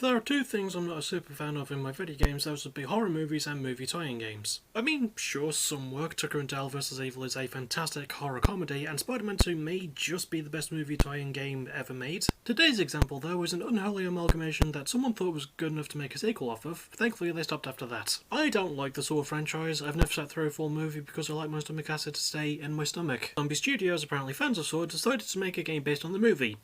There are two things I'm not a super fan of in my video games, those would be horror movies and movie tie-in games. I mean, sure, some work. Tucker and Dale vs. Evil is a fantastic horror comedy, and Spider-Man 2 may just be the best movie tie-in game ever made. Today's example, though, is an unholy amalgamation that someone thought was good enough to make a sequel off of. Thankfully, they stopped after that. I don't like the Saw franchise. I've never sat through a full movie because I like my stomach acid to stay in my stomach. Zombie Studios, apparently fans of Saw, decided to make a game based on the movie.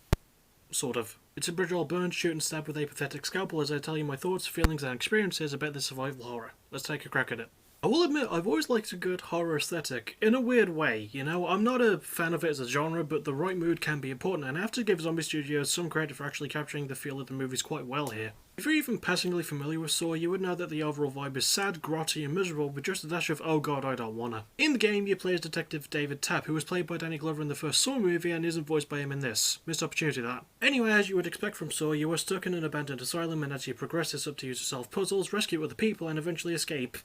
Sort of. It's a bridge all burned, shoot and stab with a pathetic scalpel as I tell you my thoughts, feelings and experiences about this survival horror. Let's take a crack at it. I will admit, I've always liked a good horror aesthetic, in a weird way, you know. I'm not a fan of it as a genre, but the right mood can be important, and I have to give Zombie Studios some credit for actually capturing the feel of the movies quite well here. If you're even passingly familiar with Saw, you would know that the overall vibe is sad, grotty and miserable with just a dash of oh god I don't wanna. In the game, you play as Detective David Tapp, who was played by Danny Glover in the first Saw movie and isn't voiced by him in this. Missed opportunity that. Anyway, as you would expect from Saw, you are stuck in an abandoned asylum, and as you progress it's up to you to solve puzzles, rescue other people and eventually escape.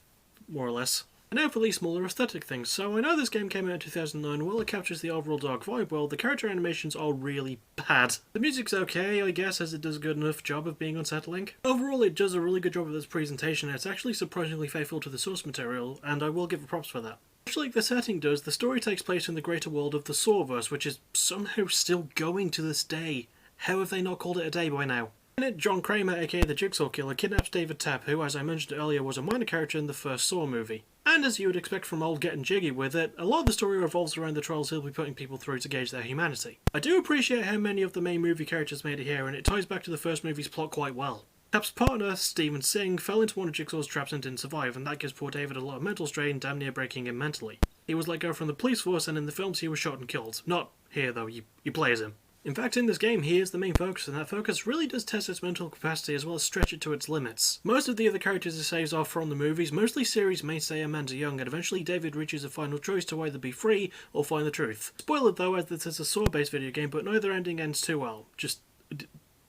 More or less. And now for these smaller aesthetic things. So I know this game came out in 2009, while it captures the overall dark vibe well, the character animations are really bad. The music's okay, I guess, as it does a good enough job of being unsettling. Overall, it does a really good job of its presentation, and it's actually surprisingly faithful to the source material, and I will give it props for that. Much like the setting does, the story takes place in the greater world of the Sawverse, which is somehow still going to this day. How have they not called it a day by now? In it, John Kramer, aka the Jigsaw Killer, kidnaps David Tapp, who, as I mentioned earlier, was a minor character in the first Saw movie. And as you would expect from old getting jiggy with it, a lot of the story revolves around the trials he'll be putting people through to gauge their humanity. I do appreciate how many of the main movie characters made it here, and it ties back to the first movie's plot quite well. Tapp's partner, Steven Singh, fell into one of Jigsaw's traps and didn't survive, and that gives poor David a lot of mental strain, damn near breaking him mentally. He was let go from the police force, and in the films he was shot and killed. Not here though, you play as him. In fact, in this game, he is the main focus, and that focus really does test its mental capacity as well as stretch it to its limits. Most of the other characters he saves are from the movies, mostly series mainstay Amanda Young, and eventually David reaches a final choice to either be free or find the truth. Spoiler though, as this is a Saw-based video game, but neither ending ends too well.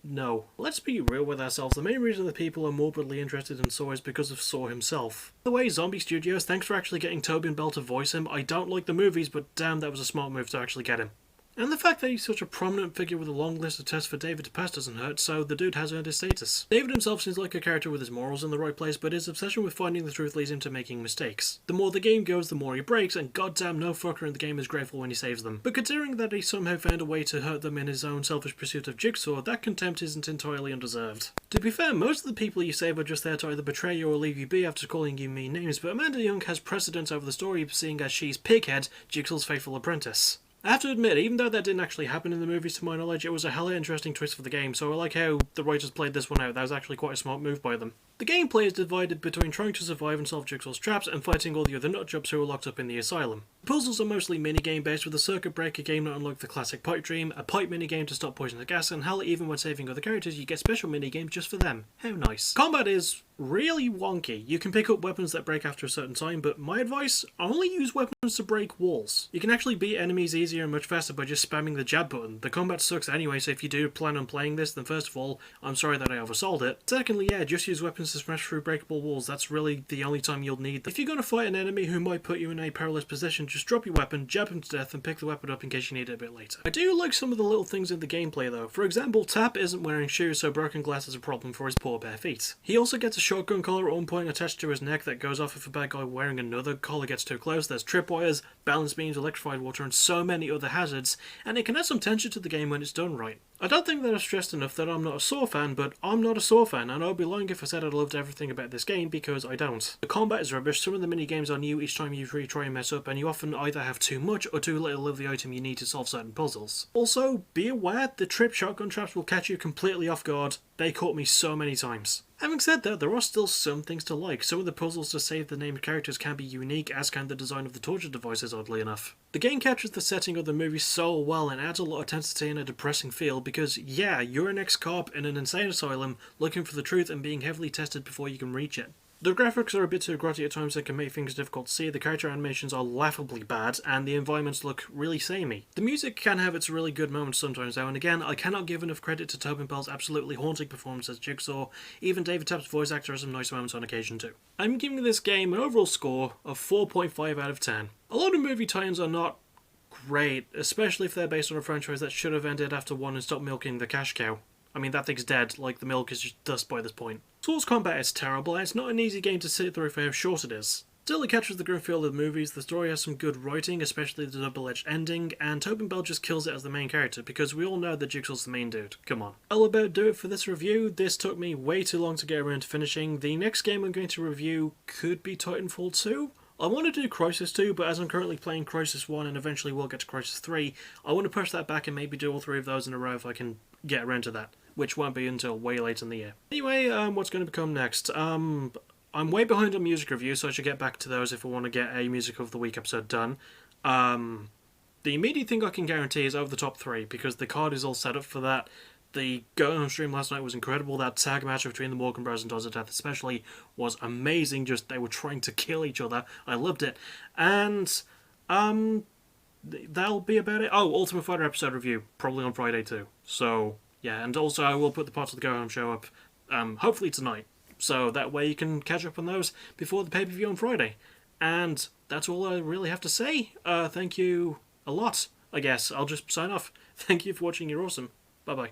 No. Let's be real with ourselves, the main reason that people are morbidly interested in Saw is because of Saw himself. By the way, Zombie Studios, thanks for actually getting Tobin Bell to voice him. I don't like the movies, but damn, that was a smart move to actually get him. And the fact that he's such a prominent figure with a long list of tests for David to pass doesn't hurt, so the dude has earned his status. David himself seems like a character with his morals in the right place, but his obsession with finding the truth leads him to making mistakes. The more the game goes, the more he breaks, and goddamn no fucker in the game is grateful when he saves them. But considering that he somehow found a way to hurt them in his own selfish pursuit of Jigsaw, that contempt isn't entirely undeserved. To be fair, most of the people you save are just there to either betray you or leave you be after calling you mean names, but Amanda Young has precedence over the story, seeing as she's Pighead, Jigsaw's faithful apprentice. I have to admit, even though that didn't actually happen in the movies to my knowledge, it was a hella interesting twist for the game, so I like how the writers played this one out. That was actually quite a smart move by them. The gameplay is divided between trying to survive and solve Jigsaw's traps and fighting all the other nutjobs who are locked up in the asylum. The puzzles are mostly minigame based, with a circuit breaker game not unlike the classic Pipe Dream, a pipe minigame to stop poisonous gas, and hell, even when saving other characters you get special minigames just for them. How nice. Combat is really wonky. You can pick up weapons that break after a certain time, but my advice, only use weapons to break walls. You can actually beat enemies easier and much faster by just spamming the jab button. The combat sucks anyway, so if you do plan on playing this, then first of all, I'm sorry that I oversold it. Secondly, yeah, just use weapons to smash through breakable walls. That's really the only time you'll need them. If you're going to fight an enemy who might put you in a perilous position, just drop your weapon, jab him to death, and pick the weapon up in case you need it a bit later. I do like some of the little things in the gameplay though. For example, Tapp isn't wearing shoes, so broken glass is a problem for his poor bare feet. He also gets a shotgun collar at one point attached to his neck that goes off if a bad guy wearing another collar gets too close. There's tripwires, balance beams, electrified water, and so many other hazards, and it can add some tension to the game when it's done right. I don't think that I've stressed enough that I'm not a Saw fan, but I'm not a Saw fan, and I'd be lying if I said I loved everything about this game, because I don't. The combat is rubbish, some of the minigames are new each time you retry and mess up, and you often either have too much or too little of the item you need to solve certain puzzles. Also, be aware, the trip shotgun traps will catch you completely off guard. They caught me so many times. Having said that, there are still some things to like. Some of the puzzles to save the named characters can be unique, as can the design of the torture devices, oddly enough. The game captures the setting of the movie so well and adds a lot of intensity and a depressing feel because, yeah, you're an ex-cop in an insane asylum looking for the truth and being heavily tested before you can reach it. The graphics are a bit too grotty at times that can make things difficult to see, the character animations are laughably bad, and the environments look really samey. The music can have its really good moments sometimes though, and again, I cannot give enough credit to Tobin Bell's absolutely haunting performance as Jigsaw. Even David Tapp's voice actor has some nice moments on occasion too. I'm giving this game an overall score of 4.5 out of 10. A lot of movie tie-ins are not great, especially if they're based on a franchise that should have ended after one and stopped milking the cash cow. I mean, that thing's dead, like the milk is just dust by this point. Source combat is terrible, and it's not an easy game to sit through for how short it is. Still, it captures the grim feel of the movies, the story has some good writing, especially the double-edged ending, and Tobin Bell just kills it as the main character, because we all know that Jigsaw's the main dude. Come on. That'll about do it for this review. This took me way too long to get around to finishing. The next game I'm going to review could be Titanfall 2. I want to do Crysis 2, but as I'm currently playing Crysis 1 and eventually will get to Crysis 3, I want to push that back and maybe do all three of those in a row if I can get around to that, which won't be until way late in the year. Anyway, what's going to become next? I'm way behind on music reviews, so I should get back to those if I want to get a Music of the Week episode done. The immediate thing I can guarantee is Over the Top 3, because the card is all set up for that. The Going Home stream last night was incredible. That tag match between the Morgan Bros and Dodds of Death especially was amazing. Just, they were trying to kill each other. I loved it. And, that'll be about it. Oh, Ultimate Fighter episode review, probably on Friday too. So, yeah, and also I will put the parts of the Go Home show up, hopefully tonight. So that way you can catch up on those before the pay-per-view on Friday. And that's all I really have to say. Thank you a lot, I guess. I'll just sign off. Thank you for watching. You're awesome. Bye-bye.